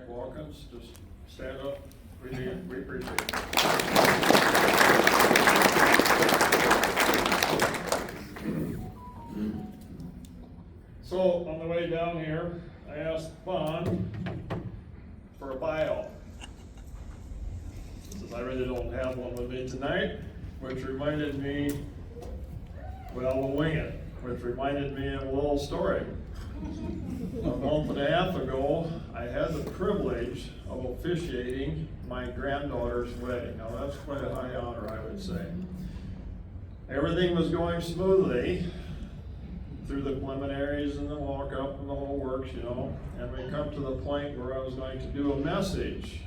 Walk-ins, just stand up. We appreciate it. So on the way down here, I asked Vaughn for a bio. Since I really don't have one with me tonight, which reminded me, well, we'll wing it, which reminded me of a little story. A month and a half ago, I had the privilege of officiating my granddaughter's wedding. Now that's quite a high honor, I would say. Everything was going smoothly through the preliminaries and the walk up and the whole works, you know, and we come to the point where I was going to do a message.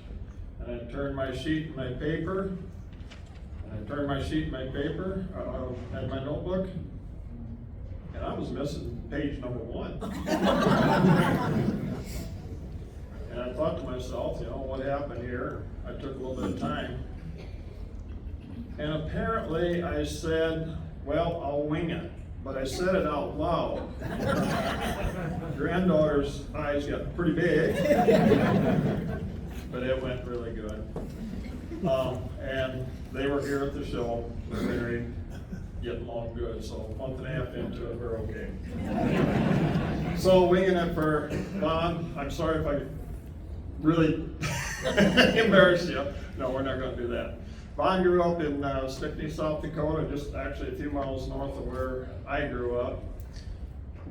And I turned my sheet in my paper, and and my notebook, and I was missing page number 1. And I thought to myself, you know, what happened here? I took a little bit of time. And apparently I said, well, I'll wing it. But I said it out loud. Granddaughter's eyes got pretty big. But it went really good. And they were here at the show. We're married, getting along good. So a month and a half into it, we're okay. So winging it for Vaughn. I'm sorry if I really embarrassed you. No, we're not going to do that. Vaughn grew up in Stickney, South Dakota, just actually a few miles north of where I grew up.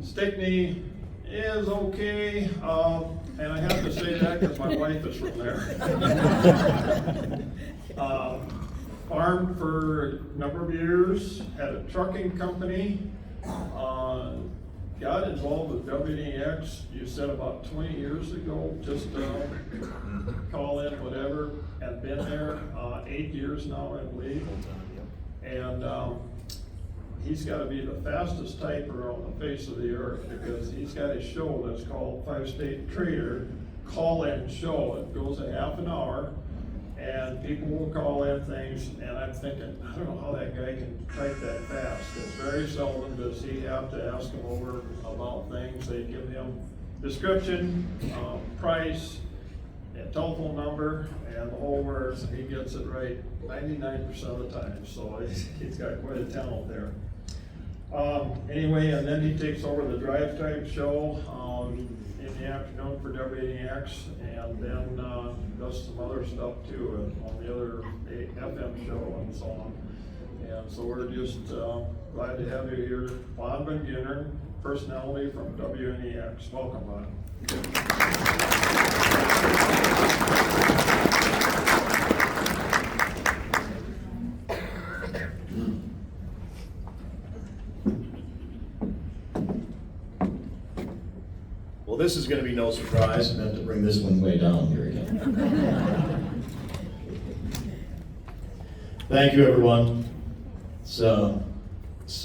Stickney is okay, and I have to say that because my wife is from there. Farmed for a number of years, had a trucking company, got involved with WNEX, you said about 20 years ago, just call in, whatever, and been there 8 years now, I believe. And he's got to be the fastest typer on the face of the earth because he's got a show that's called 5-State Trader Call-In Show. It goes a half an hour, and people will call in things, and I'm thinking, I don't know how that guy can type that fast. It's very seldom does he have to ask them over about things. They give him description, price, and telephone number, and the whole works, and he gets it right 99% of the time. So he's got quite a talent there. Anyway, and then he takes over the drive type show in the afternoon for WNEX, and then does some other stuff too on the other FM show and so on. And so we're just glad to have you here. Genderen, personality from WNEX. Welcome, Vaughn. Well, this is going to be no surprise, and then to bring this one way down here again. Thank you, everyone. It's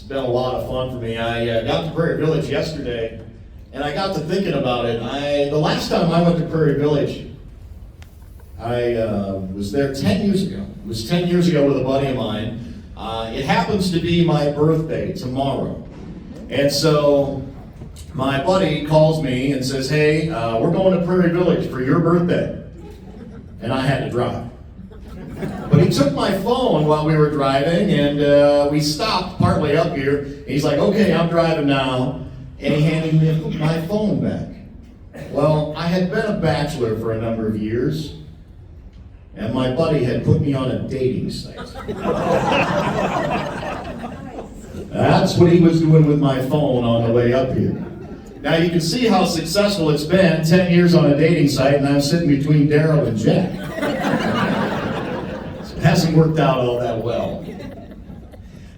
been a lot of fun for me. I got to Prairie Village yesterday, and I got to thinking about it. The last time I went to Prairie Village, I was there 10 years ago. It was 10 years ago with a buddy of mine. It happens to be my birthday tomorrow. And so my buddy calls me and says, hey, we're going to Prairie Village for your birthday. And I had to drive. But he took my phone while we were driving, and we stopped partway up here. And he's like, okay, I'm driving now. And he handed me my phone back. Well, I had been a bachelor for a number of years, and my buddy had put me on a dating site. That's what he was doing with my phone on the way up here. Now you can see how successful it's been, 10 years on a dating site, and I'm sitting between Daryl and Jack. So it hasn't worked out all that well.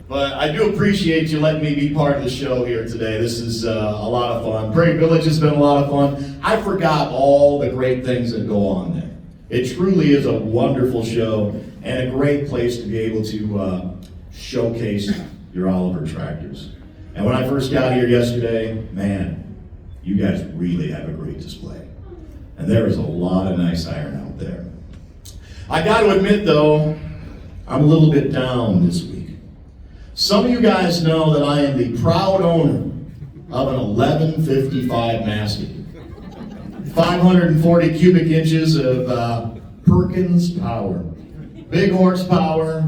But I do appreciate you letting me be part of the show here today. This is a lot of fun. Prairie Village has been a lot of fun. I forgot all the great things that go on there. It truly is a wonderful show and a great place to be able to showcase your Oliver tractors. And when I first got here yesterday, man, you guys really have a great display. And there is a lot of nice iron out there. I got to admit though, I'm a little bit down this week. Some of you guys know that I am the proud owner of an 1155 Mastiff. 540 cubic inches of Perkins power. Big horsepower,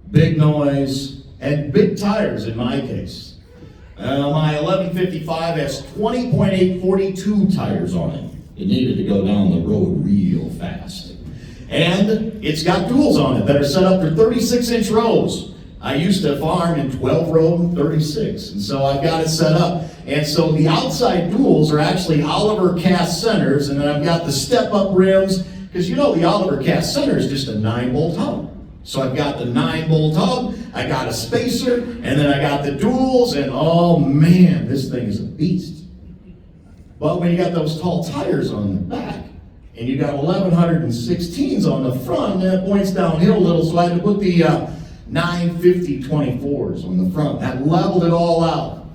big noise, and big tires in my case. My 1155 has 20.842 tires on it. It needed to go down the road real fast. And it's got duals on it that are set up for 36-inch rows. I used to farm in 12-row and 36, and so I've got it set up. And so the outside duals are actually Oliver cast centers, and then I've got the step-up rims, because you know the Oliver cast center is just a 9-bolt hub. So I've got the 9-bolt hub, I got a spacer, and then I got the duals, and oh man, this thing is a beast. But when you got those tall tires on the back, and you got 1116s on the front, that points downhill a little, so I had to put the 950 24s on the front. That leveled it all out.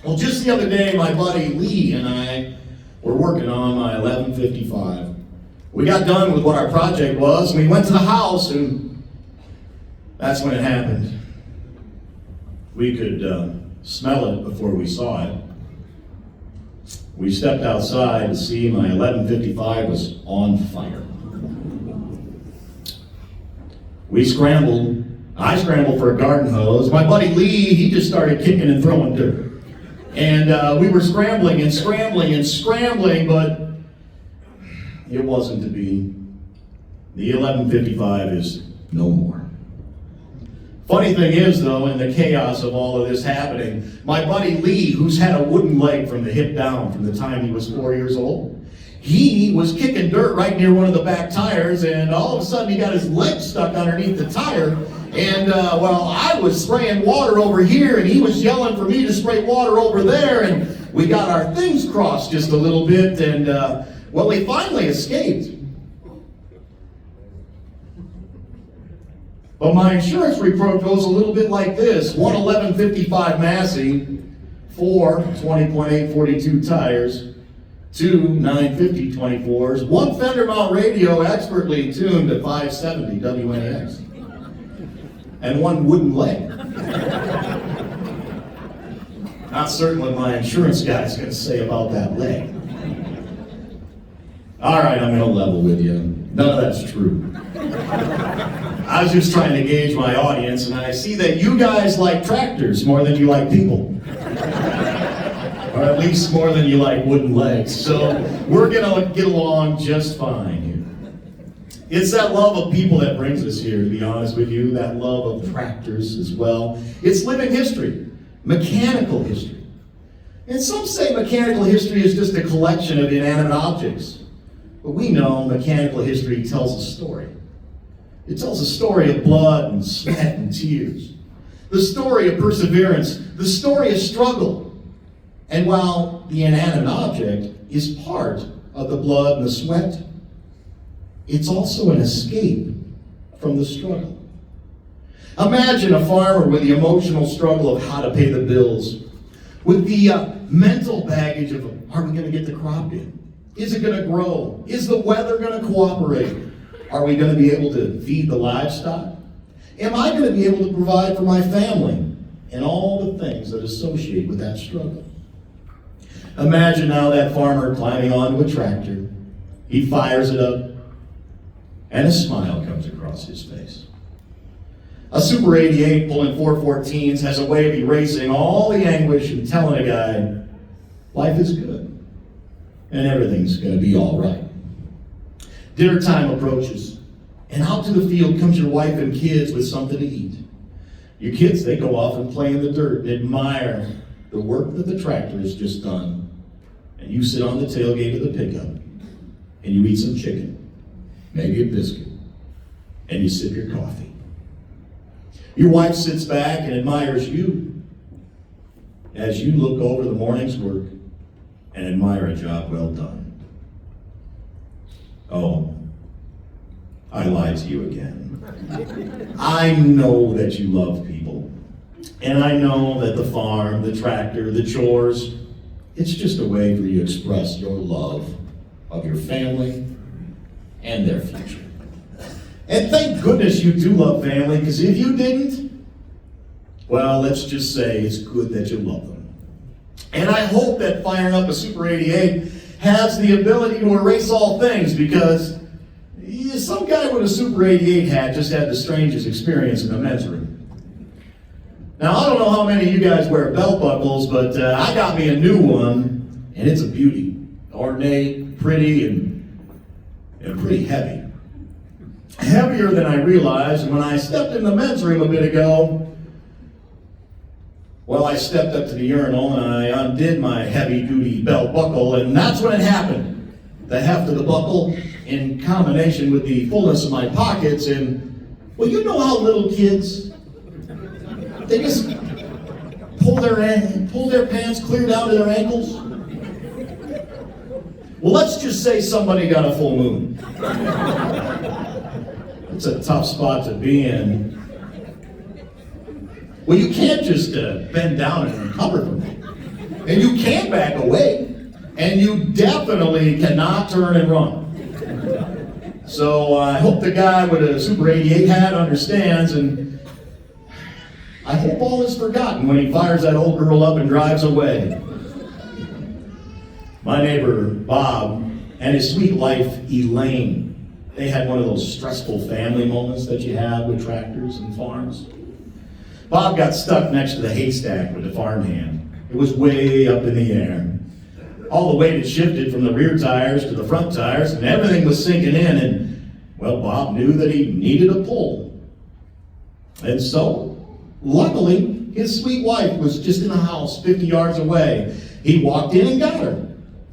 Well, just the other day, my buddy Lee and I were working on my 1155. We got done with what our project was, and we went to the house, and that's when it happened. We could smell it before we saw it. We stepped outside to see my 1155 was on fire. We scrambled. I scrambled for a garden hose. My buddy Lee, he just started kicking and throwing dirt. And we were scrambling and scrambling and scrambling, but it wasn't to be. The 1155 is no more. Funny thing is, though, in the chaos of all of this happening, my buddy Lee, who's had a wooden leg from the hip down from the time he was 4 years old, he was kicking dirt right near one of the back tires, and all of a sudden he got his leg stuck underneath the tire. And well, I was spraying water over here, and he was yelling for me to spray water over there, and we got our things crossed just a little bit, and well, we finally escaped. But my insurance report goes a little bit like this: 1 1155 Massey, 4 20.842 tires, 2 950 24s, 1 fender mount radio expertly tuned to 570 WNX, and 1 wooden leg. Not certain what my insurance guy's going to say about that leg. All right, I'm going to level with you. None of that's true. I was just trying to gauge my audience, and I see that you guys like tractors more than you like people. Or at least more than you like wooden legs. So we're going to get along just fine here. It's that love of people that brings us here, to be honest with you, that love of tractors as well. It's living history, mechanical history. And some say mechanical history is just a collection of inanimate objects. But we know mechanical history tells a story. It tells a story of blood and sweat and tears. The story of perseverance, the story of struggle. And while the inanimate object is part of the blood and the sweat, it's also an escape from the struggle. Imagine a farmer with the emotional struggle of how to pay the bills, with the mental baggage of, are we going to get the crop in? Is it going to grow? Is the weather going to cooperate? Are we going to be able to feed the livestock? Am I going to be able to provide for my family? And all the things that associate with that struggle. Imagine now that farmer climbing onto a tractor. He fires it up, and a smile comes across his face. A Super 88 pulling 414s has a way of erasing all the anguish and telling a guy, life is good, and everything's going to be all right. Dinner time approaches, and out to the field comes your wife and kids with something to eat. Your kids, they go off and play in the dirt and admire the work that the tractor has just done. And you sit on the tailgate of the pickup, and you eat some chicken, maybe a biscuit, and you sip your coffee. Your wife sits back and admires you as you look over the morning's work and admire a job well done. Oh, I lied to you again. I know that you love people. And I know that the farm, the tractor, the chores, it's just a way for you to express your love of your family and their future. And thank goodness you do love family, because if you didn't, well, let's just say it's good that you love them. And I hope that firing up a Super 88 has the ability to erase all things because some guy with a Super 88 hat just had the strangest experience in the men's room. Now, I don't know how many of you guys wear belt buckles, but I got me a new one, and it's a beauty. Ornate, pretty, and pretty heavy. Heavier than I realized. And when I stepped in the men's room a bit ago, well, I stepped up to the urinal and I undid my heavy-duty belt buckle, and that's when it happened. The heft of the buckle in combination with the fullness of my pockets, and, well, you know how little kids, they just pull their pants clear down to their ankles? Well, let's just say somebody got a full moon. It's a tough spot to be in. Well, you can't just bend down and recover from it. And you can't back away. And you definitely cannot turn and run. So I hope the guy with a Super 88 hat understands, and I hope all is forgotten when he fires that old girl up and drives away. My neighbor, Bob, and his sweet wife, Elaine, they had one of those stressful family moments that you have with tractors and farms. Bob got stuck next to the haystack with the farmhand. It was way up in the air. All the weight had shifted from the rear tires to the front tires, and everything was sinking in, and, well, Bob knew that he needed a pull. And so, luckily, his sweet wife was just in the house 50 yards away. He walked in and got her.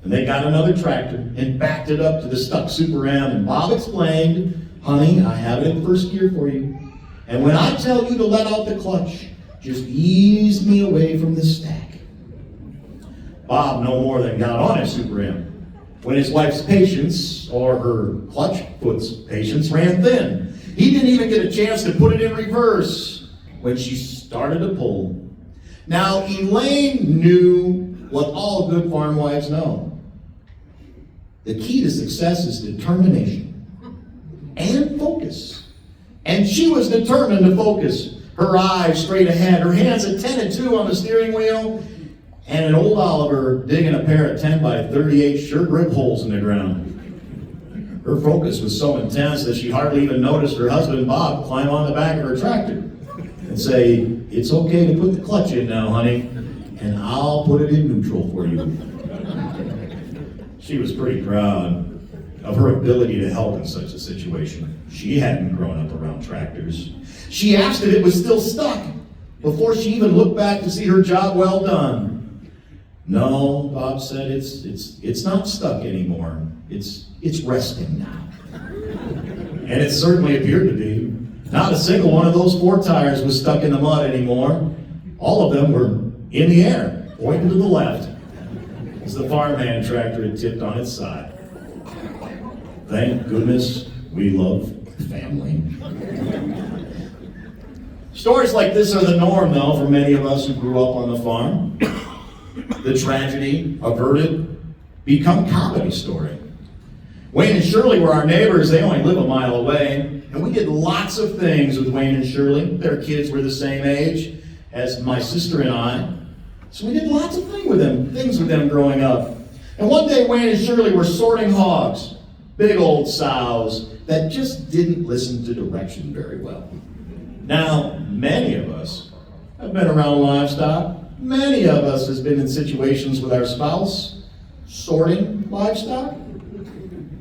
And they got another tractor and backed it up to the stuck Super M, and Bob explained, "Honey, I have it in first gear for you. And when I tell you to let out the clutch, just ease me away from the stack." Bob no more than got on his Super M when his wife's patience, or her clutch foot's patience, ran thin. He didn't even get a chance to put it in reverse when she started to pull. Now, Elaine knew what all good farm wives know. The key to success is determination and focus. And she was determined to focus. Her eyes straight ahead, her hands at 10 and 2 on the steering wheel, and an old Oliver digging a pair of 10 by 38 sure grip holes in the ground. Her focus was so intense that she hardly even noticed her husband, Bob, climb on the back of her tractor and say, "It's okay to put the clutch in now, honey, and I'll put it in neutral for you." She was pretty proud of her ability to help in such a situation. She hadn't grown up around tractors. She asked if it was still stuck before she even looked back to see her job well done. "No," Bob said, it's not stuck anymore. It's resting now." And it certainly appeared to be. Not a single one of those 4 tires was stuck in the mud anymore. All of them were in the air, pointing to the left, as the farmhand tractor had tipped on its side. Thank goodness we love family. Stories like this are the norm, though, for many of us who grew up on the farm. The tragedy averted become comedy story. Wayne and Shirley were our neighbors. They only live a mile away. And we did lots of things with Wayne and Shirley. Their kids were the same age as my sister and I. So we did lots of things with them growing up. And one day Wayne and Shirley were sorting hogs, big old sows that just didn't listen to direction very well. Now, many of us have been around livestock. Many of us has been in situations with our spouse sorting livestock.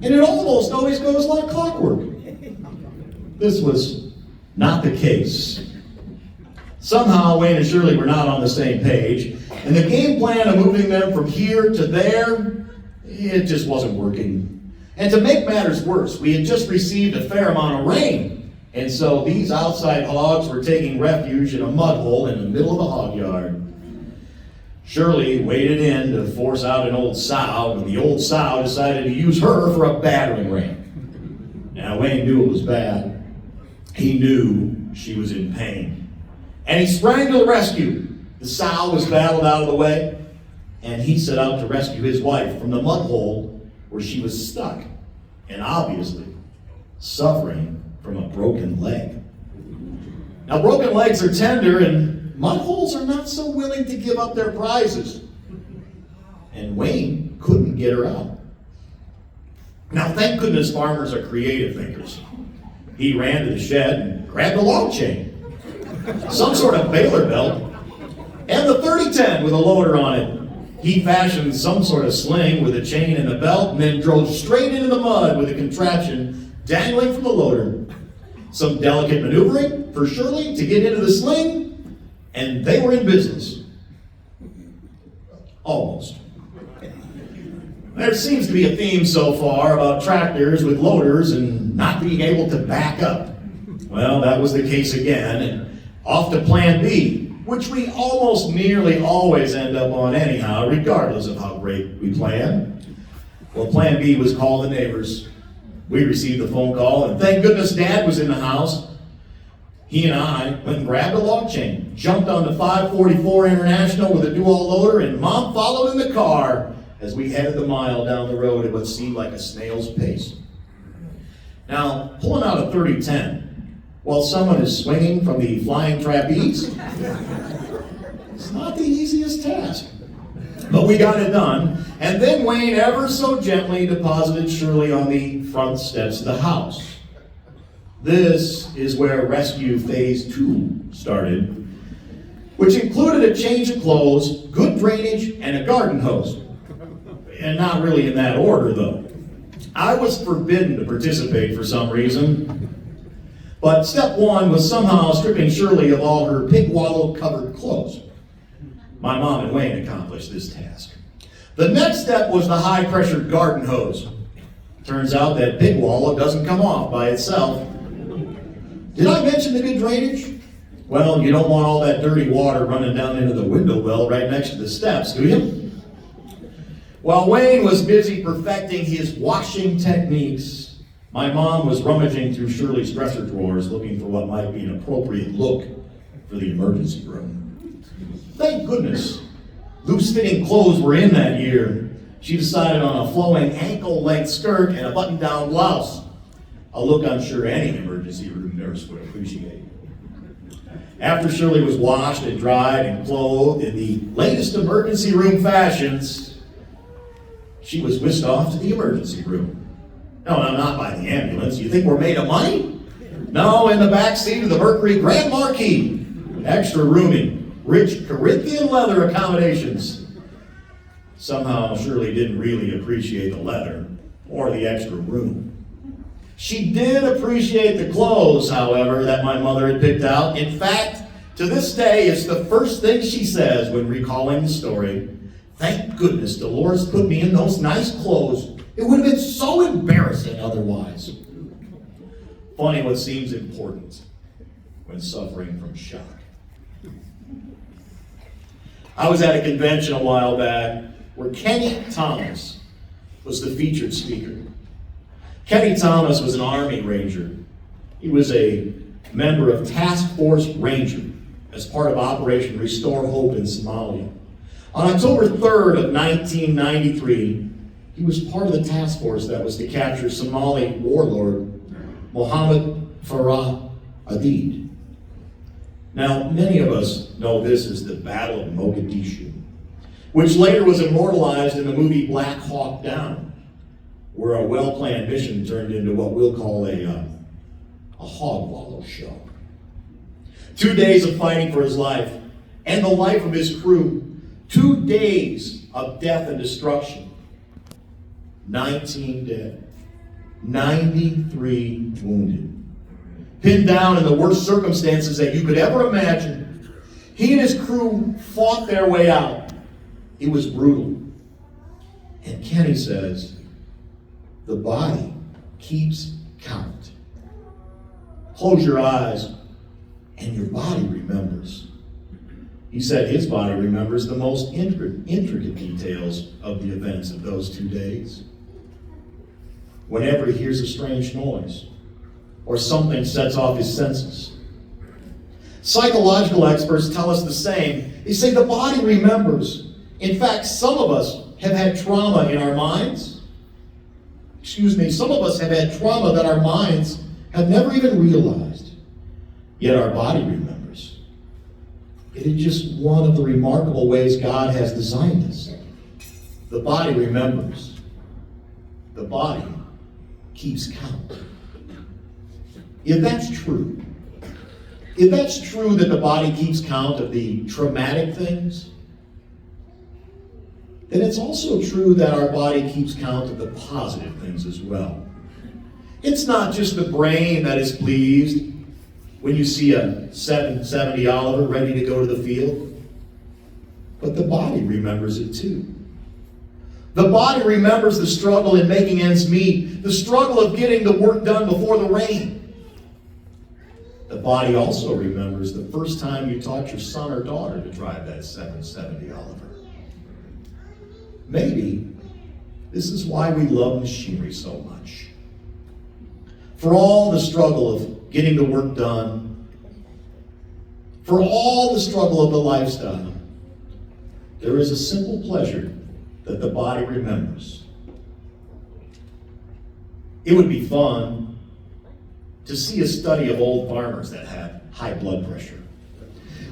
And it almost always goes like clockwork. This was not the case. Somehow Wayne and Shirley were not on the same page, and the game plan of moving them from here to there, it just wasn't working. And to make matters worse, we had just received a fair amount of rain, and so these outside hogs were taking refuge in a mud hole in the middle of the hog yard. Shirley waded in to force out an old sow, and the old sow decided to use her for a battering ram. Now Wayne knew it was bad. He knew she was in pain. And he sprang to the rescue. The sow was battled out of the way, and he set out to rescue his wife from the mud hole where she was stuck and obviously suffering from a broken leg. Now, broken legs are tender, and mud holes are not so willing to give up their prizes. And Wayne couldn't get her out. Now, thank goodness farmers are creative thinkers. He ran to the shed and grabbed a log chain, some sort of baler belt, and the 3010 with a loader on it. He fashioned some sort of sling with a chain and a belt, and then drove straight into the mud with a contraption dangling from the loader. Some delicate maneuvering for Shirley to get into the sling, and they were in business. Almost. There seems to be a theme so far about tractors with loaders and not being able to back up. Well, that was the case again, and off to Plan B, which we almost nearly always end up on anyhow, regardless of how great we plan. Well, Plan B was call the neighbors. We received a phone call, and thank goodness Dad was in the house. He and I went and grabbed a log chain, jumped on the 544 International with a dual loader, and Mom followed in the car as we headed the mile down the road at what seemed like a snail's pace. Now, pulling out a 3010 while someone is swinging from the flying trapeze, it's not the easiest task. But we got it done, and then Wayne ever so gently deposited Shirley on the front steps of the house. This is where rescue phase 2 started, which included a change of clothes, good drainage, and a garden hose. And not really in that order, though. I was forbidden to participate for some reason. But step 1 was somehow stripping Shirley of all her pig wallow-covered clothes. My mom and Wayne accomplished this task. The next step was the high-pressure garden hose. Turns out that pig wallow doesn't come off by itself. Did I mention the good drainage? Well, you don't want all that dirty water running down into the window well right next to the steps, do you? While Wayne was busy perfecting his washing techniques, my mom was rummaging through Shirley's dresser drawers looking for what might be an appropriate look for the emergency room. Thank goodness loose-fitting clothes were in that year. She decided on a flowing ankle-length skirt and a button-down blouse, a look I'm sure any emergency room nurse would appreciate. After Shirley was washed and dried and clothed in the latest emergency room fashions, she was whisked off to the emergency room. No, not by the ambulance. You think we're made of money? No, in the back seat of the Mercury Grand Marquis. Extra roomy, rich Corinthian leather accommodations. Somehow Shirley didn't really appreciate the leather or the extra room. She did appreciate the clothes, however, that my mother had picked out. In fact, to this day, it's the first thing she says when recalling the story. Thank goodness Dolores put me in those nice clothes. It would have been so embarrassing otherwise. Funny what seems important when suffering from shock. I was at a convention a while back where Kenny Thomas was the featured speaker. Kenny Thomas was an Army Ranger. He was a member of Task Force Ranger as part of Operation Restore Hope in Somalia. On October 3rd of 1993, he was part of the task force that was to capture Somali warlord Mohammed Farah Aidid. Now, many of us know this as the Battle of Mogadishu, which later was immortalized in the movie Black Hawk Down, where a well-planned mission turned into what we'll call a hog wallow show. 2 days of fighting for his life and the life of his crew. 2 days of death and destruction. 19 dead. 93 wounded. Pinned down in the worst circumstances that you could ever imagine. He and his crew fought their way out. It was brutal. And Kenny says, the body keeps count. Close your eyes and your body remembers. He said his body remembers the most intricate details of the events of those 2 days. Whenever he hears a strange noise or something sets off his senses. Psychological experts tell us the same. They say the body remembers. In fact, some of us have had trauma in our minds. Some of us have had trauma that our minds have never even realized. Yet our body remembers. It is just one of the remarkable ways God has designed us. The body remembers. The body keeps count. If that's true that the body keeps count of the traumatic things, then it's also true that our body keeps count of the positive things as well. It's not just the brain that is pleased when you see a 770 Oliver ready to go to the field, but the body remembers it too. The body remembers the struggle in making ends meet, the struggle of getting the work done before the rain. The body also remembers the first time you taught your son or daughter to drive that 770 Oliver. Maybe this is why we love machinery so much. For all the struggle of getting the work done, for all the struggle of the lifestyle, there is a simple pleasure that the body remembers. It would be fun to see a study of old farmers that had high blood pressure.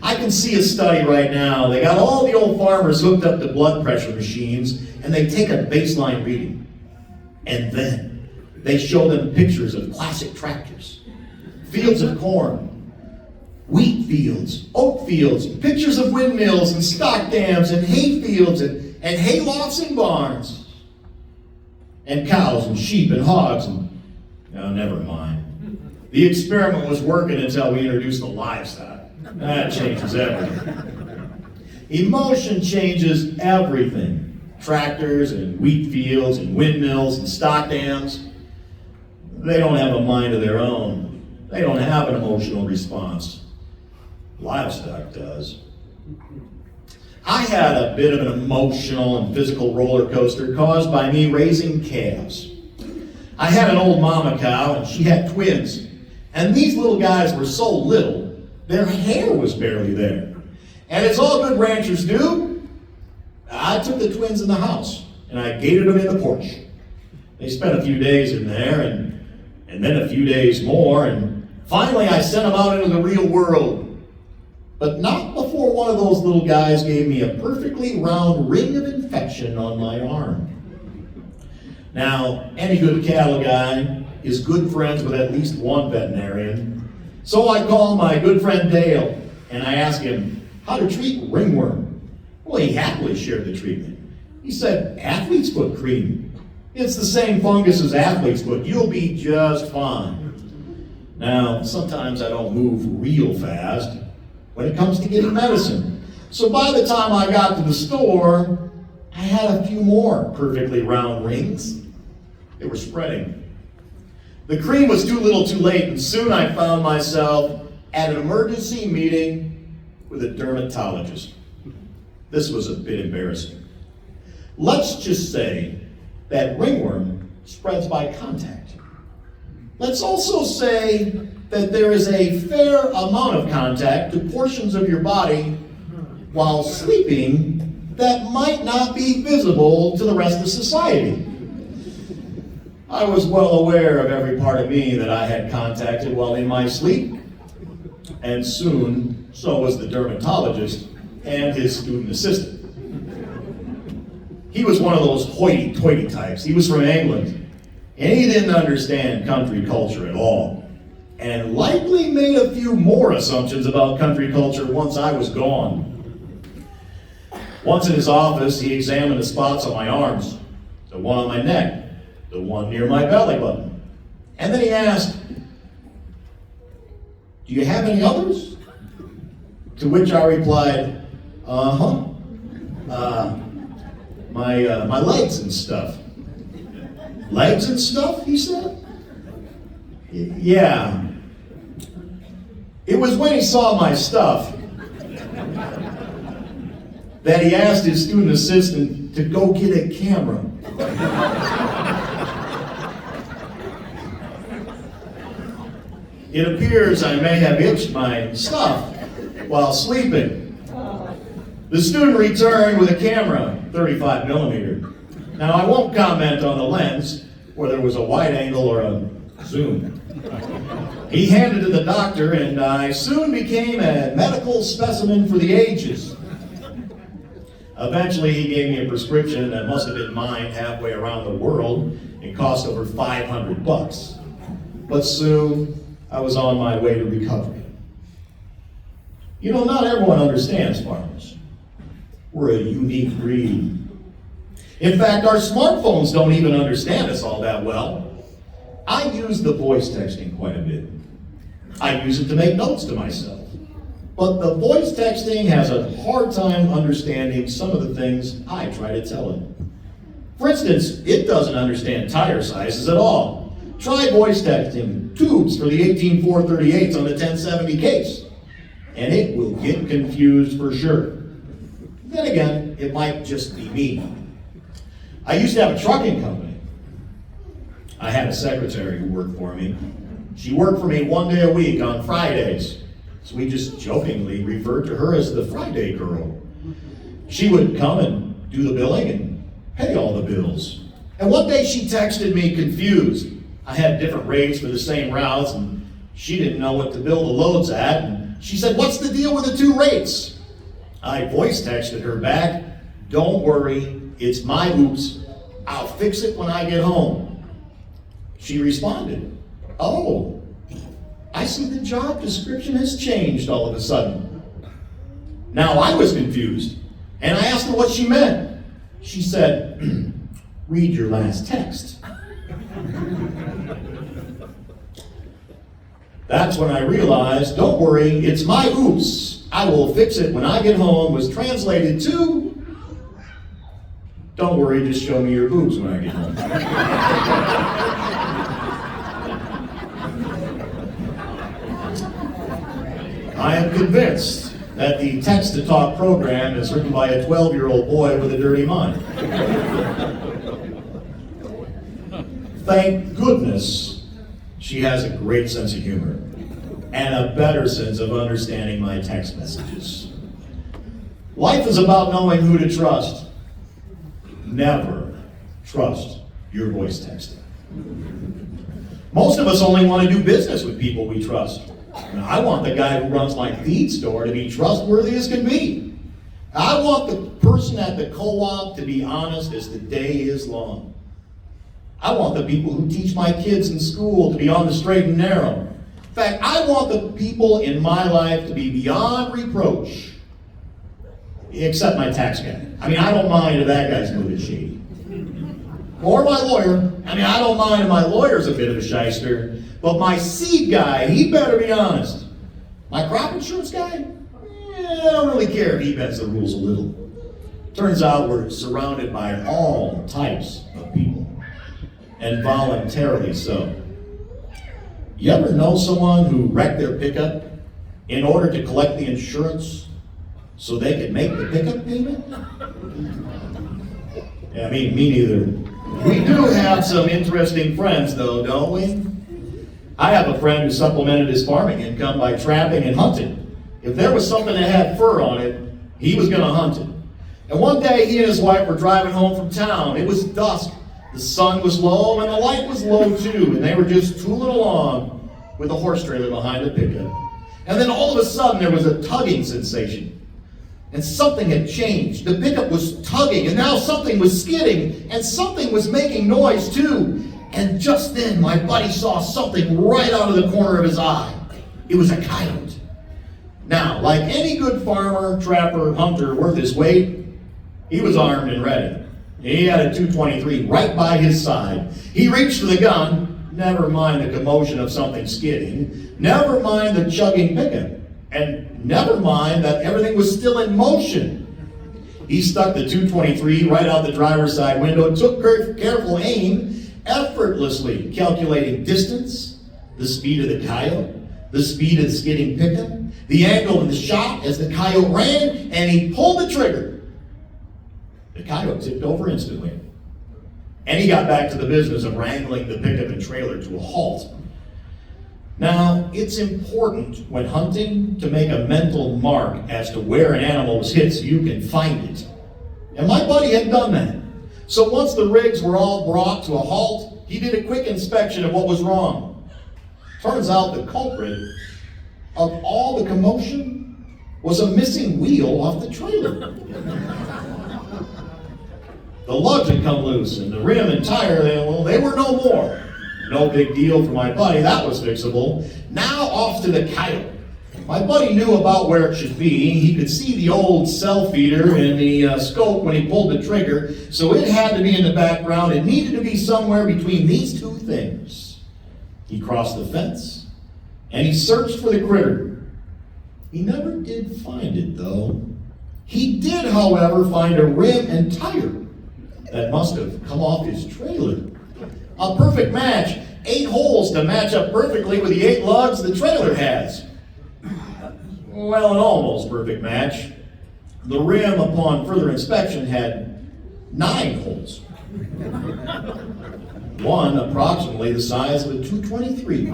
I can see a study right now. They got all the old farmers hooked up to blood pressure machines, and they take a baseline reading. And then they show them pictures of classic tractors, fields of corn, wheat fields, oat fields, pictures of windmills and stock dams and hay fields and hay lofts and barns, and cows and sheep and hogs and, oh, never mind. The experiment was working until we introduced the livestock. That changes everything. Emotion changes everything. Tractors and wheat fields and windmills and stock dams, they don't have a mind of their own. They don't have an emotional response. Livestock does. I had a bit of an emotional and physical roller coaster caused by me raising calves. I had an old mama cow and she had twins. And these little guys were so little, their hair was barely there. And as all good ranchers do, I took the twins in the house and I gated them in the porch. They spent a few days in there and then a few days more, and finally I sent them out into the real world. But not before one of those little guys gave me a perfectly round ring of infection on my arm. Now, any good cattle guy is good friends with at least one veterinarian. So I called my good friend Dale, and I asked him how to treat ringworm. Well, he happily shared the treatment. He said, athlete's foot cream. It's the same fungus as athlete's foot. You'll be just fine. Now, sometimes I don't move real fast when it comes to getting medicine. So by the time I got to the store, I had a few more perfectly round rings. They were spreading. The cream was too little too late, and soon I found myself at an emergency meeting with a dermatologist. This was a bit embarrassing. Let's just say that ringworm spreads by contact. Let's also say that there is a fair amount of contact to portions of your body while sleeping that might not be visible to the rest of society. I was well aware of every part of me that I had contacted while in my sleep, and soon so was the dermatologist and his student assistant. He was one of those hoity-toity types. He was from England, and he didn't understand country culture at all, and likely made a few more assumptions about country culture once I was gone. Once in his office, he examined the spots on my arms, the one on my neck, the one near my belly button. And then he asked, do you have any others? To which I replied, my legs and stuff. Legs and stuff, he said? Yeah. It was when he saw my stuff that he asked his student assistant to go get a camera. It appears I may have itched my stuff while sleeping. The student returned with a camera, 35 millimeter. Now I won't comment on the lens, whether it was a wide angle or a zoom. He handed it to the doctor, and I soon became a medical specimen for the ages. Eventually, he gave me a prescription that must have been mine halfway around the world. It cost over $500. But soon, I was on my way to recovery. You know, not everyone understands farmers. We're a unique breed. In fact, our smartphones don't even understand us all that well. I use the voice texting quite a bit. I use it to make notes to myself. But the voice texting has a hard time understanding some of the things I try to tell it. For instance, it doesn't understand tire sizes at all. Try voice texting tubes for the 18438s on the 1070 case, and it will get confused for sure. Then again, it might just be me. I used to have a trucking company. I had a secretary who worked for me. She worked for me one day a week on Fridays, so we just jokingly referred to her as the Friday girl. She would come and do the billing and pay all the bills. And one day she texted me confused. I had different rates for the same routes, and she didn't know what to bill the loads at. And she said, "What's the deal with the two rates?" I voice texted her back, "Don't worry, it's my oops. I'll fix it when I get home." She responded, "Oh, I see the job description has changed all of a sudden." Now I was confused, and I asked her what she meant. She said, "Read your last text." That's when I realized, "Don't worry, it's my oops. I will fix it when I get home" was translated to, "Don't worry, just show me your boobs when I get home." I am convinced that the text-to-talk program is written by a 12-year-old boy with a dirty mind. Thank goodness she has a great sense of humor and a better sense of understanding my text messages. Life is about knowing who to trust. Never trust your voice texting. Most of us only want to do business with people we trust. And I want the guy who runs my feed store to be trustworthy as can be. I want the person at the co-op to be honest as the day is long. I want the people who teach my kids in school to be on the straight and narrow. In fact, I want the people in my life to be beyond reproach. Except my tax guy. I mean, I don't mind if that guy's a little bit shady. Or my lawyer. I mean, I don't mind if my lawyer's a bit of a shyster. But my seed guy, he better be honest. My crop insurance guy? I don't really care if he bends the rules a little. Turns out we're surrounded by all types of people. And voluntarily so. You ever know someone who wrecked their pickup in order to collect the insurance so they could make the pickup payment? Yeah, me neither. We do have some interesting friends though, don't we? I have a friend who supplemented his farming income by trapping and hunting. If there was something that had fur on it, he was gonna hunt it. And one day he and his wife were driving home from town. It was dusk. The sun was low and the light was low too, and they were just tooling along with a horse trailer behind the pickup. And then all of a sudden there was a tugging sensation. And something had changed. The pickup was tugging, and now something was skidding, and something was making noise too. And just then my buddy saw something right out of the corner of his eye. It was a coyote. Now, like any good farmer, trapper, hunter worth his weight, he was armed and ready. He had a .223 right by his side. He reached for the gun, never mind the commotion of something skidding, never mind the chugging pickup, and never mind that everything was still in motion. He stuck the .223 right out the driver's side window, took careful aim, effortlessly calculating distance, the speed of the coyote, the speed of the skidding pickup, the angle of the shot as the coyote ran, and he pulled the trigger. The coyote tipped over instantly. And he got back to the business of wrangling the pickup and trailer to a halt. Now, it's important when hunting to make a mental mark as to where an animal was hit so you can find it. And my buddy had done that. So once the rigs were all brought to a halt, he did a quick inspection of what was wrong. Turns out the culprit of all the commotion was a missing wheel off the trailer. The lugs had come loose, and the rim and tire, they were no more. No big deal for my buddy, that was fixable. Now off to the coyote. My buddy knew about where it should be. He could see the old cell feeder in the scope when he pulled the trigger, so it had to be in the background. It needed to be somewhere between these two things. He crossed the fence, and he searched for the critter. He never did find it, though. He did, however, find a rim and tire that must have come off his trailer. A perfect match. 8 holes to match up perfectly with the 8 lugs the trailer has. Well, an almost perfect match. The rim, upon further inspection, had 9 holes. One approximately the size of a .223.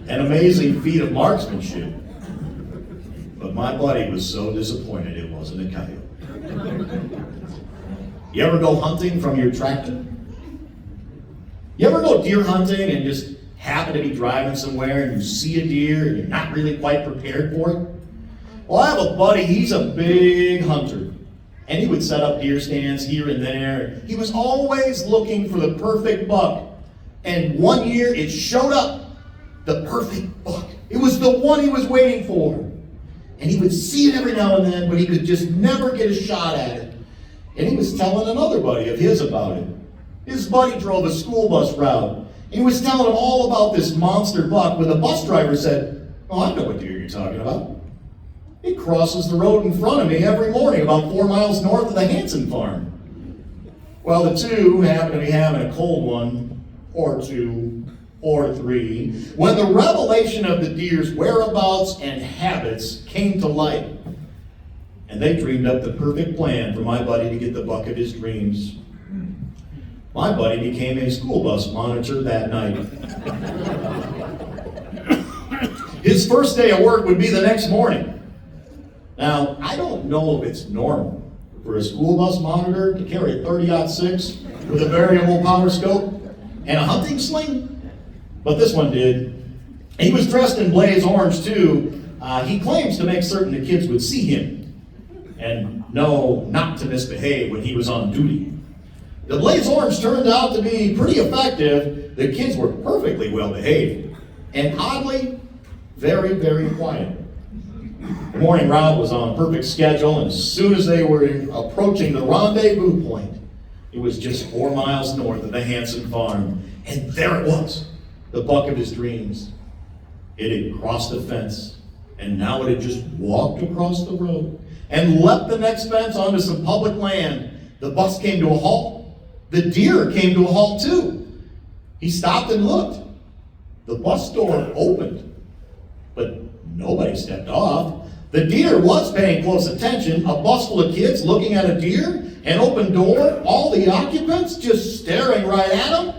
An amazing feat of marksmanship. But my buddy was so disappointed it wasn't a coyote. You ever go hunting from your tractor? You ever go deer hunting and just happen to be driving somewhere and you see a deer and you're not really quite prepared for it? Well, I have a buddy, he's a big hunter. And he would set up deer stands here and there. He was always looking for the perfect buck. And one year it showed up. The perfect buck. It was the one he was waiting for. And he would see it every now and then, but he could just never get a shot at it. And he was telling another buddy of his about it. His buddy drove a school bus route. And he was telling him all about this monster buck, when the bus driver said, "Oh, I know what deer you're talking about. It crosses the road in front of me every morning about 4 miles north of the Hanson farm." Well, the two happened to be having a cold one, or 2, or 3, when the revelation of the deer's whereabouts and habits came to light. And they dreamed up the perfect plan for my buddy to get the buck of his dreams. My buddy became a school bus monitor that night. His first day of work would be the next morning. Now, I don't know if it's normal for a school bus monitor to carry a 30-06 with a variable power scope and a hunting sling, but this one did. He was dressed in blaze orange too. He claims to make certain the kids would see him and know not to misbehave when he was on duty. The blaze orange turned out to be pretty effective. The kids were perfectly well behaved and oddly very, very quiet. The morning route was on perfect schedule, and as soon as they were approaching the rendezvous point, it was just 4 miles north of the Hanson farm, and there it was, the buck of his dreams. It had crossed the fence, and now it had just walked across the road and leapt the next fence onto some public land. The bus came to a halt. The deer came to a halt too. He stopped and looked. The bus door opened, but nobody stepped off. The deer was paying close attention. A bus full of kids looking at a deer, an open door, all the occupants just staring right at him.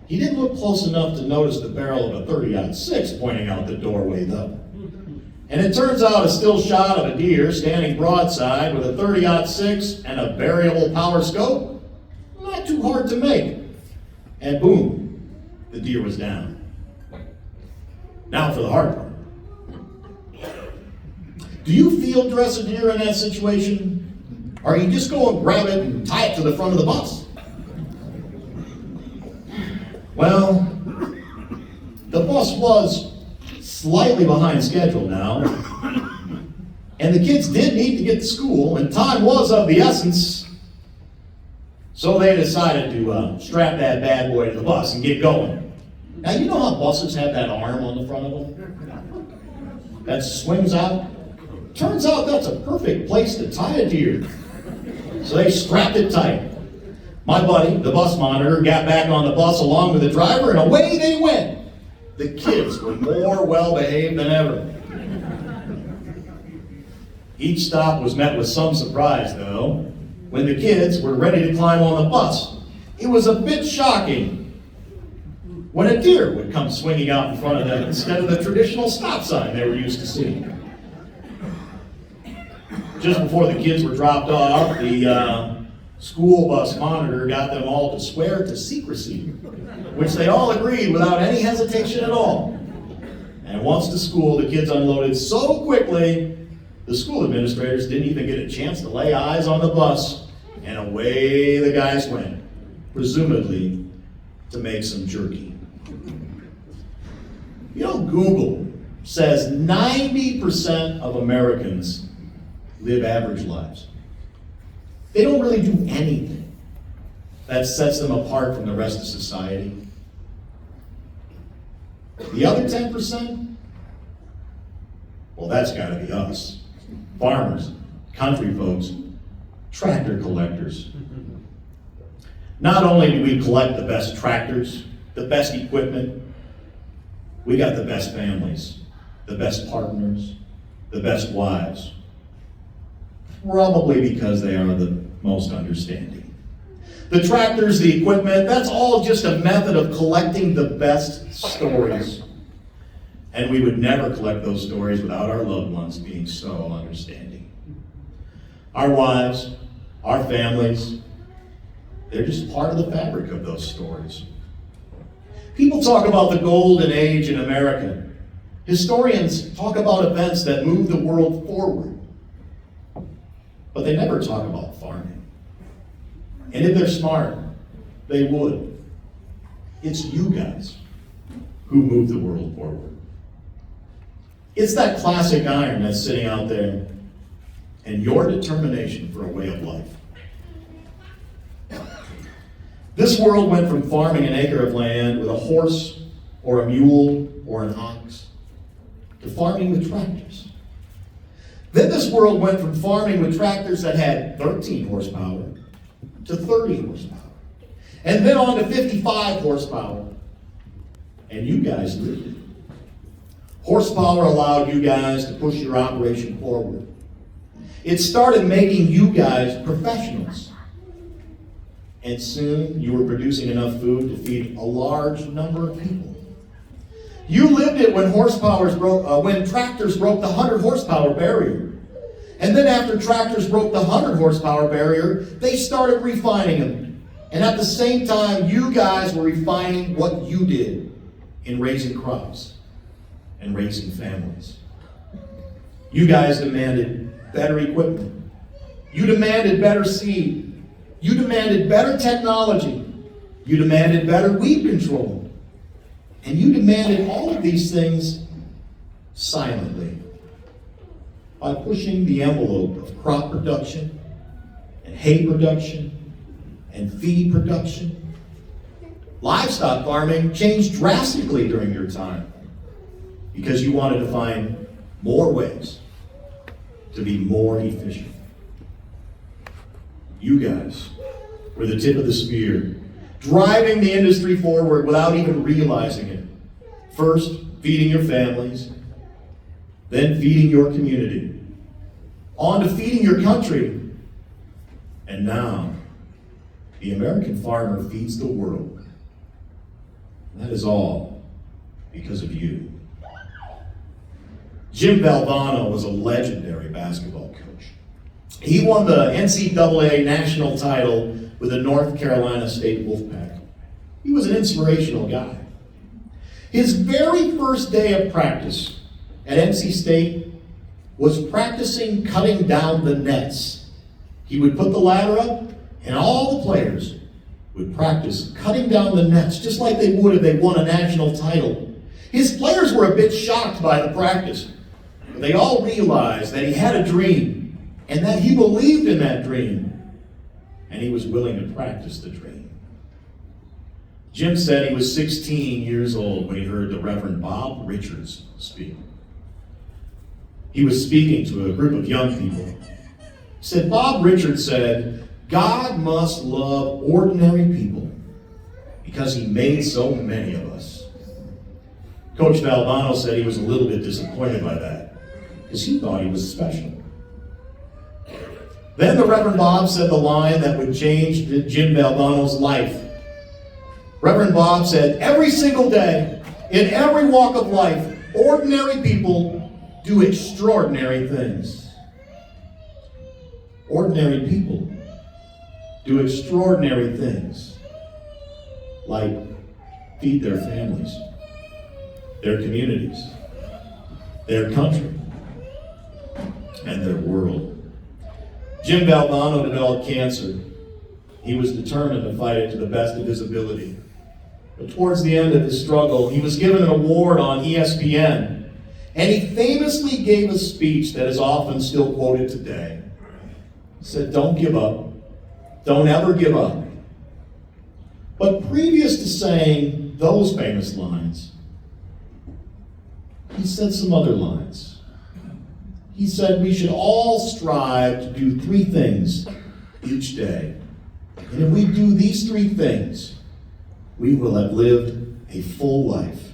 He didn't look close enough to notice the barrel of a 30-06 pointing out the doorway, though. And it turns out a still shot of a deer standing broadside with a 30-06 and a variable power scope, not too hard to make. And boom, the deer was down. Now for the hard part. Do you field dress a deer in that situation? Or you just go and grab it and tie it to the front of the bus? Well, the bus was slightly behind schedule now, and the kids did need to get to school, and time was of the essence, so they decided to strap that bad boy to the bus and get going. Now, you know how buses have that arm on the front of them that swings out? Turns out that's a perfect place to tie a deer. So they strapped it tight. My buddy, the bus monitor, got back on the bus along with the driver, and away they went. The kids were more well-behaved than ever. Each stop was met with some surprise, though, when the kids were ready to climb on the bus. It was a bit shocking when a deer would come swinging out in front of them instead of the traditional stop sign they were used to seeing. Just before the kids were dropped off, the school bus monitor got them all to swear to secrecy, which they all agreed without any hesitation at all. And once to school, the kids unloaded so quickly, The school administrators didn't even get a chance to lay eyes on the bus, and away the guys went, presumably to make some jerky. You know, Google says 90% of Americans live average lives. They don't really do anything that sets them apart from the rest of society. The other 10%? Well, that's got to be us. Farmers, country folks, tractor collectors. Not only do we collect the best tractors, the best equipment, we got the best families, the best partners, the best wives. Probably because they are the most understanding. The tractors, the equipment, that's all just a method of collecting the best stories. And we would never collect those stories without our loved ones being so understanding. Our wives, our families, they're just part of the fabric of those stories. People talk about the golden age in America. Historians talk about events that moved the world forward. But they never talk about farming. And if they're smart, they would. It's you guys who moved the world forward. It's that classic iron that's sitting out there and your determination for a way of life. This world went from farming an acre of land with a horse or a mule or an ox to farming with tractors. Then this world went from farming with tractors that had 13 horsepower to 30 horsepower. And then on to 55 horsepower. And you guys lived it. Horsepower allowed you guys to push your operation forward. It started making you guys professionals. And soon you were producing enough food to feed a large number of people. You lived it when when tractors broke the 100 horsepower barrier. And then after tractors broke the 100 horsepower barrier, they started refining them. And at the same time, you guys were refining what you did in raising crops and raising families. You guys demanded better equipment. You demanded better seed. You demanded better technology. You demanded better weed control. And you demanded all of these things silently by pushing the envelope of crop production and hay production and feed production. Livestock farming changed drastically during your time because you wanted to find more ways to be more efficient. You guys were the tip of the spear, driving the industry forward without even realizing it. First, feeding your families, then feeding your community, on to feeding your country, and now the American farmer feeds the world. That is all because of you. Jim Valvano was a legendary basketball coach. He won the NCAA national title with the North Carolina State Wolfpack. He was an inspirational guy. His very first day of practice at NC State was practicing cutting down the nets. He would put the ladder up, and all the players would practice cutting down the nets, just like they would if they won a national title. His players were a bit shocked by the practice. They all realized that he had a dream, and that he believed in that dream, and he was willing to practice the dream. Jim said he was 16 years old when he heard the Reverend Bob Richards speak. He was speaking to a group of young people. He said, Bob Richards said, God must love ordinary people because he made so many of us. Coach Valvano said he was a little bit disappointed by that because he thought he was special. Then the Reverend Bob said the line that would change Jim Valvano's life. Reverend Bob said, every single day, in every walk of life, ordinary people do extraordinary things. Ordinary people do extraordinary things, like feed their families, their communities, their country. and their world. Jim Valvano developed cancer. He was determined to fight it to the best of his ability. But towards the end of his struggle, he was given an award on ESPN, and he famously gave a speech that is often still quoted today. He said, "Don't give up. Don't ever give up." But previous to saying those famous lines, he said some other lines. He said we should all strive to do 3 things each day. And if we do these 3 things, we will have lived a full life.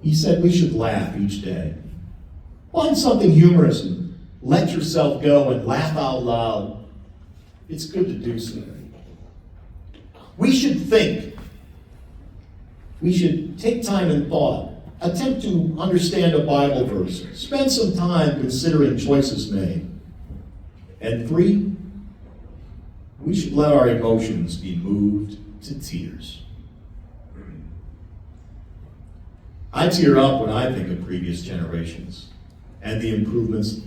He said we should laugh each day. Find something humorous and let yourself go and laugh out loud. It's good to do so. We should think. We should take time and thought. Attempt to understand a Bible verse. Spend some time considering choices made. And 3, we should let our emotions be moved to tears. I tear up when I think of previous generations and the improvements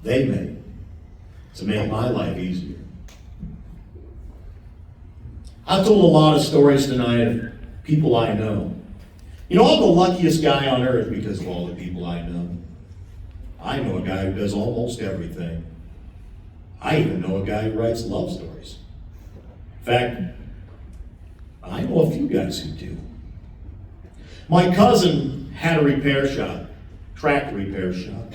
they made to make my life easier. I've told a lot of stories tonight of people I know. You know, I'm the luckiest guy on earth because of all the people I know. I know a guy who does almost everything. I even know a guy who writes love stories. In fact, I know a few guys who do. My cousin had a repair shop, tractor repair shop.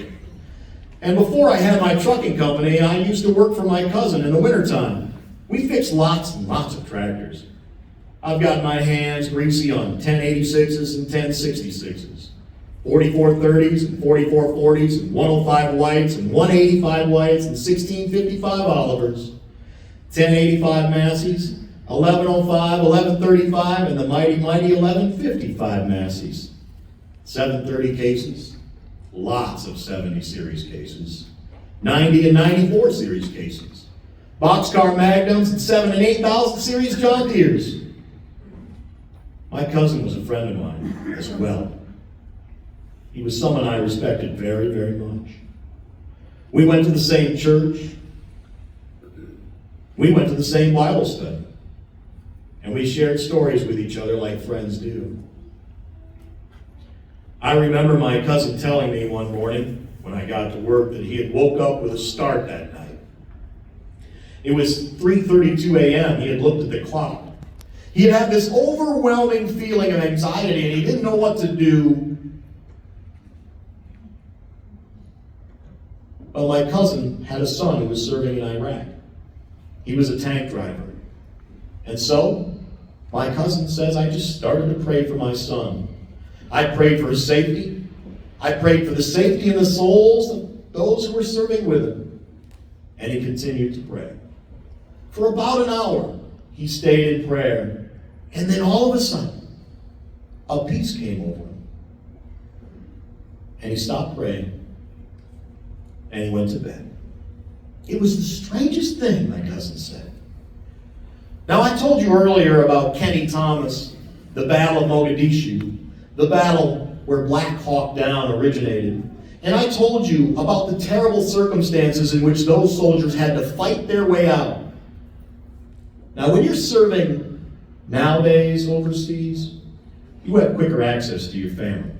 And before I had my trucking company, I used to work for my cousin in the wintertime. We fixed lots and lots of tractors. I've got my hands greasy on 1086s and 1066s, 4430s and 4440s and 105 whites and 185 whites and 1655 Olivers, 1085 Masseys, 1105, 1135, and the mighty 1155 Masseys. 730 cases, lots of 70 series cases, 90 and 94 series cases, boxcar Magnums, and 7 and 8000 series John Deeres. My cousin was a friend of mine as well. He was someone I respected very, very much. We went to the same church. We went to the same Bible study. And we shared stories with each other like friends do. I remember my cousin telling me one morning when I got to work that he had woke up with a start that night. It was 3:32 a.m. He had looked at the clock. He had had this overwhelming feeling of anxiety and he didn't know what to do. Well, my cousin had a son who was serving in Iraq. He was a tank driver. And so, my cousin says, I just started to pray for my son. I prayed for his safety. I prayed for the safety and the souls of those who were serving with him. And he continued to pray. For about an hour, he stayed in prayer. And then all of a sudden, a peace came over him. And he stopped praying. And he went to bed. It was the strangest thing, my cousin said. Now, I told you earlier about Kenny Thomas, the Battle of Mogadishu, the battle where Black Hawk Down originated. And I told you about the terrible circumstances in which those soldiers had to fight their way out. Now, when you're serving nowadays overseas, you have quicker access to your family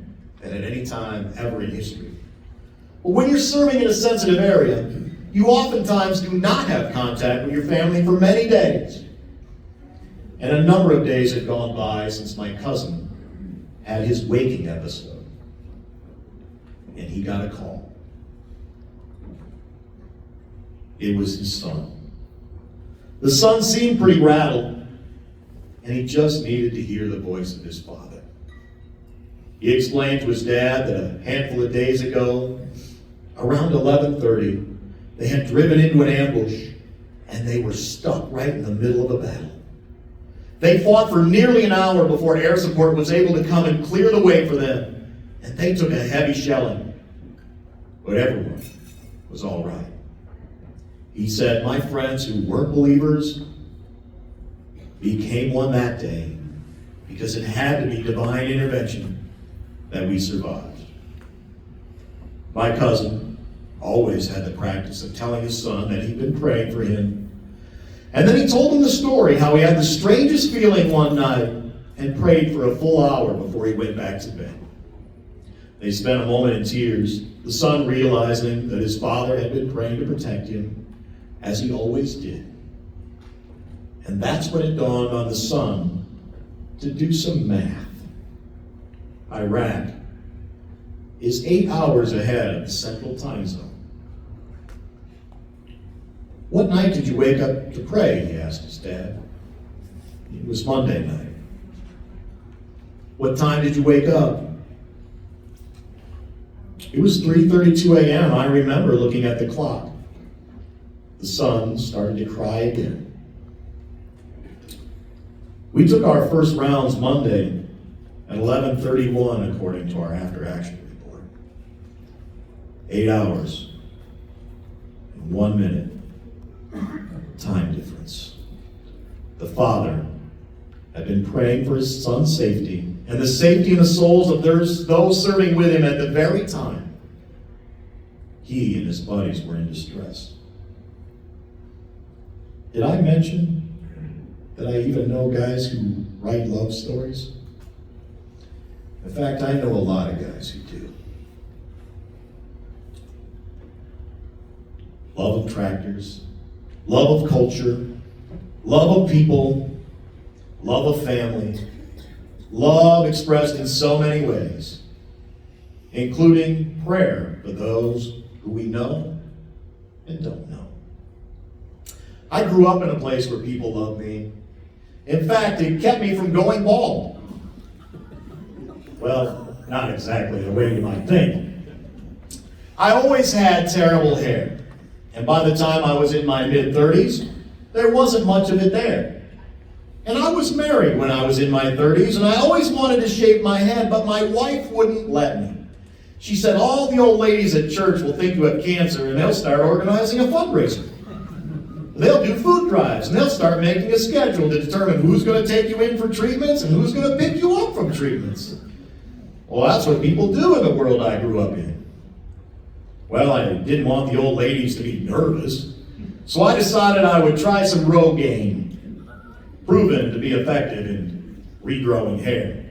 than at any time ever in history. But when you're serving in a sensitive area, you oftentimes do not have contact with your family for many days. And a number of days had gone by since my cousin had his waking episode. And he got a call. It was his son. The son seemed pretty rattled, and he just needed to hear the voice of his father. He explained to his dad that a handful of days ago, around 11:30, they had driven into an ambush, and they were stuck right in the middle of a battle. They fought for nearly an hour before air support was able to come and clear the way for them, and they took a heavy shelling. But everyone was all right. He said, my friends who weren't believers became one that day because it had to be divine intervention that we survived. My cousin always had the practice of telling his son that he'd been praying for him. And then he told him the story, how he had the strangest feeling one night and prayed for a full hour before he went back to bed. They spent a moment in tears, the son realizing that his father had been praying to protect him, as he always did. And that's when it dawned on the son to do some math. Iraq is 8 hours ahead of the Central Time Zone. What night did you wake up to pray? He asked his dad. It was Monday night. What time did you wake up? It was 3:32 a.m. I remember looking at the clock. The son started to cry again. We took our first rounds Monday at 11:31 according to our after-action report. 8 hours and 1 minute. Time difference. The father had been praying for his son's safety and the safety and the souls of those serving with him at the very time he and his buddies were in distress. Did I mention that I even know guys who write love stories? In fact, I know a lot of guys who do. Love of tractors, love of culture, love of people, love of family, love expressed in so many ways, including prayer for those who we know and don't know. I grew up in a place where people loved me. In fact, it kept me from going bald. Well, not exactly the way you might think. I always had terrible hair. And by the time I was in my mid-30s, there wasn't much of it there. And I was married when I was in my 30s, and I always wanted to shave my head, but my wife wouldn't let me. She said, all the old ladies at church will think you have cancer, and they'll start organizing a fundraiser. They'll do food drives, and they'll start making a schedule to determine who's going to take you in for treatments and who's going to pick you up from treatments. Well, that's what people do in the world I grew up in. Well, I didn't want the old ladies to be nervous, so I decided I would try some Rogaine, proven to be effective in regrowing hair.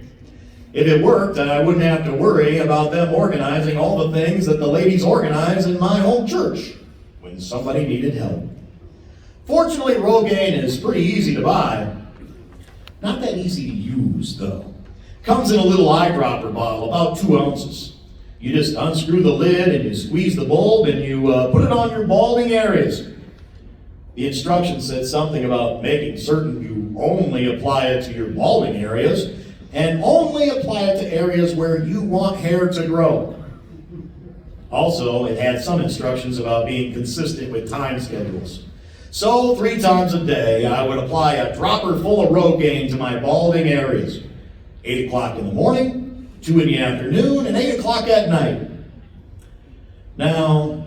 If it worked, then I wouldn't have to worry about them organizing all the things that the ladies organize in my home church when somebody needed help. Fortunately, Rogaine is pretty easy to buy. Not that easy to use, though. Comes in a little eyedropper bottle, about 2 ounces. You just unscrew the lid and you squeeze the bulb and you put it on your balding areas. The instructions said something about making certain you only apply it to your balding areas and only apply it to areas where you want hair to grow. Also, it had some instructions about being consistent with time schedules. So 3 times a day, I would apply a dropper full of Rogaine to my balding areas. 8 o'clock in the morning, 2 in the afternoon, and 8 o'clock at night. Now,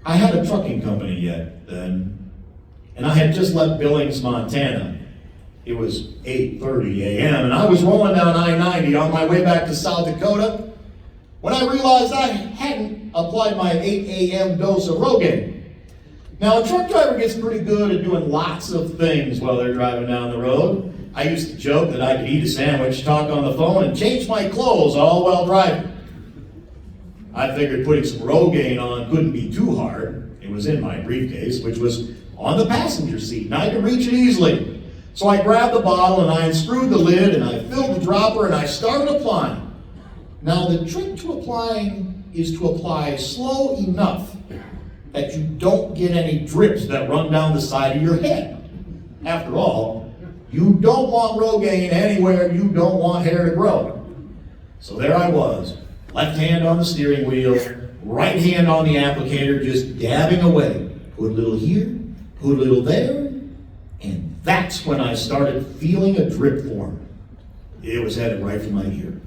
I had a trucking company yet then, and I had just left Billings, Montana. It was 8:30 a.m., and I was rolling down I-90 on my way back to South Dakota when I realized I hadn't applied my 8 a.m. dose of Rogaine. Now, a truck driver gets pretty good at doing lots of things while they're driving down the road. I used to joke that I could eat a sandwich, talk on the phone, and change my clothes all while driving. I figured putting some Rogaine on couldn't be too hard. It was in my briefcase, which was on the passenger seat, and I could reach it easily. So I grabbed the bottle, and I unscrewed the lid, and I filled the dropper, and I started applying. Now, the trick to applying is to apply slow enough that you don't get any drips that run down the side of your head. After all, you don't want Rogaine anywhere you don't want hair to grow. So there I was, left hand on the steering wheel, right hand on the applicator, just dabbing away. Put a little here, put a little there, and that's when I started feeling a drip form. It was headed right for my ear.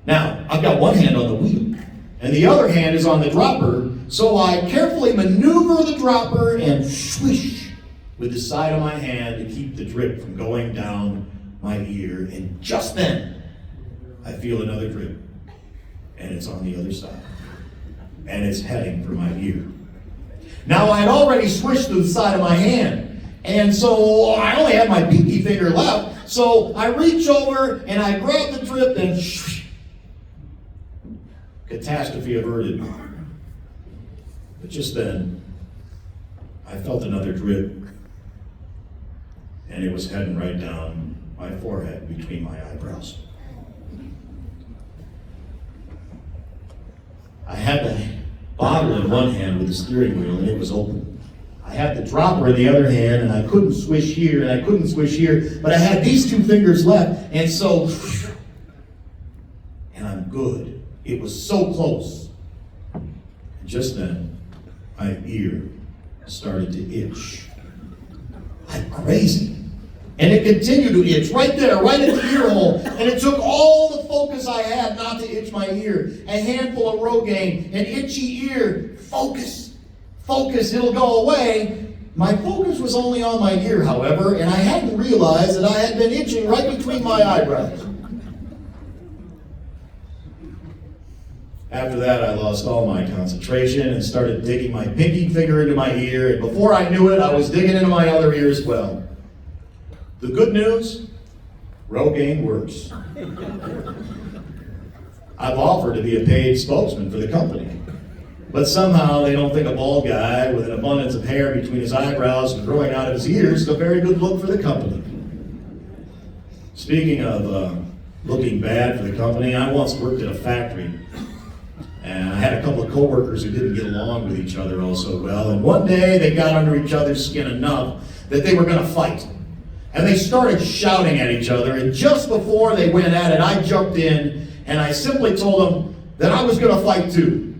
Now, I've got one hand on the wheel, and the other hand is on the dropper, so I carefully maneuver the dropper and swish with the side of my hand to keep the drip from going down my ear, and just then, I feel another drip, and it's on the other side, and it's heading for my ear. Now, I had already switched to the side of my hand, and so I only had my pinky finger left, so I reach over, and I grab the drip, and catastrophe averted. But just then, I felt another drip, and it was heading right down my forehead between my eyebrows. I had the bottle in one hand with the steering wheel, and it was open. I had the dropper in the other hand, and I couldn't swish here, and I couldn't swish here, but I had these two fingers left, and so, and I'm good. It was so close. And just then, my ear started to itch like crazy. And it continued to itch right there, right at the ear hole. And it took all the focus I had not to itch my ear. A handful of Rogaine, an itchy ear. Focus, focus, it'll go away. My focus was only on my ear, however, and I hadn't realized that I had been itching right between my eyebrows. After that, I lost all my concentration and started digging my pinky finger into my ear, and before I knew it, I was digging into my other ear as well. The good news, Rogaine works. I've offered to be a paid spokesman for the company, but somehow they don't think a bald guy with an abundance of hair between his eyebrows and growing out of his ears is a very good look for the company. Speaking of looking bad for the company, I once worked at a factory. And I had a couple of coworkers who didn't get along with each other all so well. And one day they got under each other's skin enough that they were going to fight. And they started shouting at each other. And just before they went at it, I jumped in and I simply told them that I was going to fight too.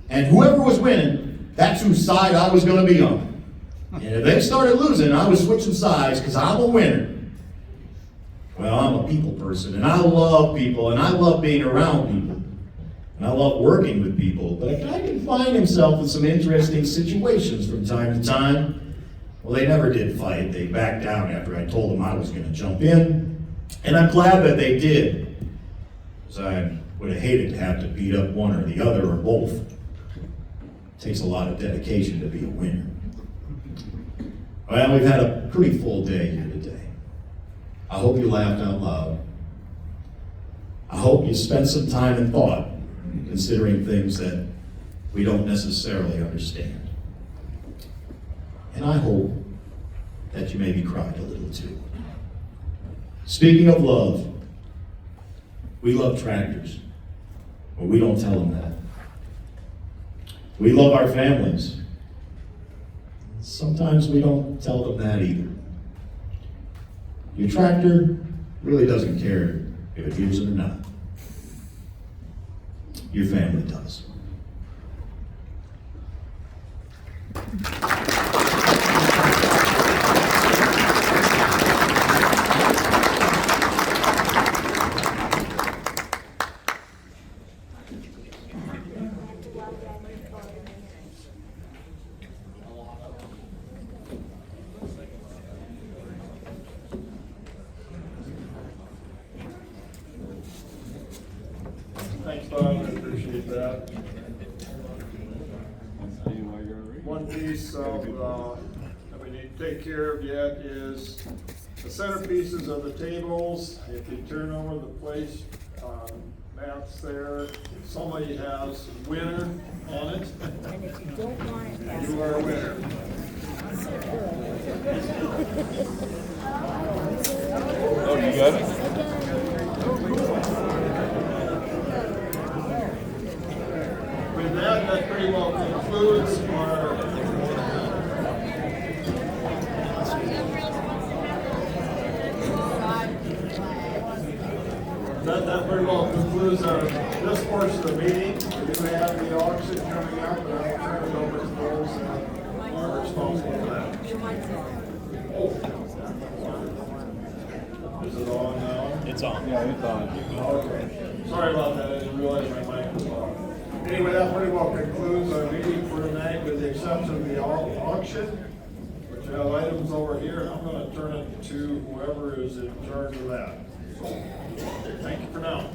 And whoever was winning, that's whose side I was going to be on. And if they started losing, I was switching sides because I'm a winner. Well, I'm a people person, and I love people, and I love being around people. And I love working with people, but a guy can find himself in some interesting situations from time to time. Well, they never did fight. They backed down after I told them I was going to jump in. And I'm glad that they did, because I would have hated to have to beat up one or the other or both. It takes a lot of dedication to be a winner. Well, we've had a pretty full day here today. I hope you laughed out loud. I hope you spent some time and thought considering things that we don't necessarily understand. And I hope that you maybe cried a little too. Speaking of love, we love tractors, but we don't tell them that. We love our families. Sometimes we don't tell them that either. Your tractor really doesn't care if it hears it or not. Your family does. Thanks, Bob, I appreciate that. One piece of, that we need to take care of yet is the centerpieces of the tables. If you turn over the place, mats there, somebody has winner on it. And if you don't want it, You are a winner. Oh, you got it? With that, that pretty well concludes our that pretty well concludes this portion of the meeting. We do have the auction coming up, but I will turn it over to those that are responsible for that. Is it on now? It's on. Yeah, it's on. Okay. Sorry about that, I didn't realize my mic was on. Anyway, that pretty well concludes our meeting for tonight with the exception of the auction, which We have items over here, and I'm gonna turn it to whoever is in charge of that. So, thank you for now.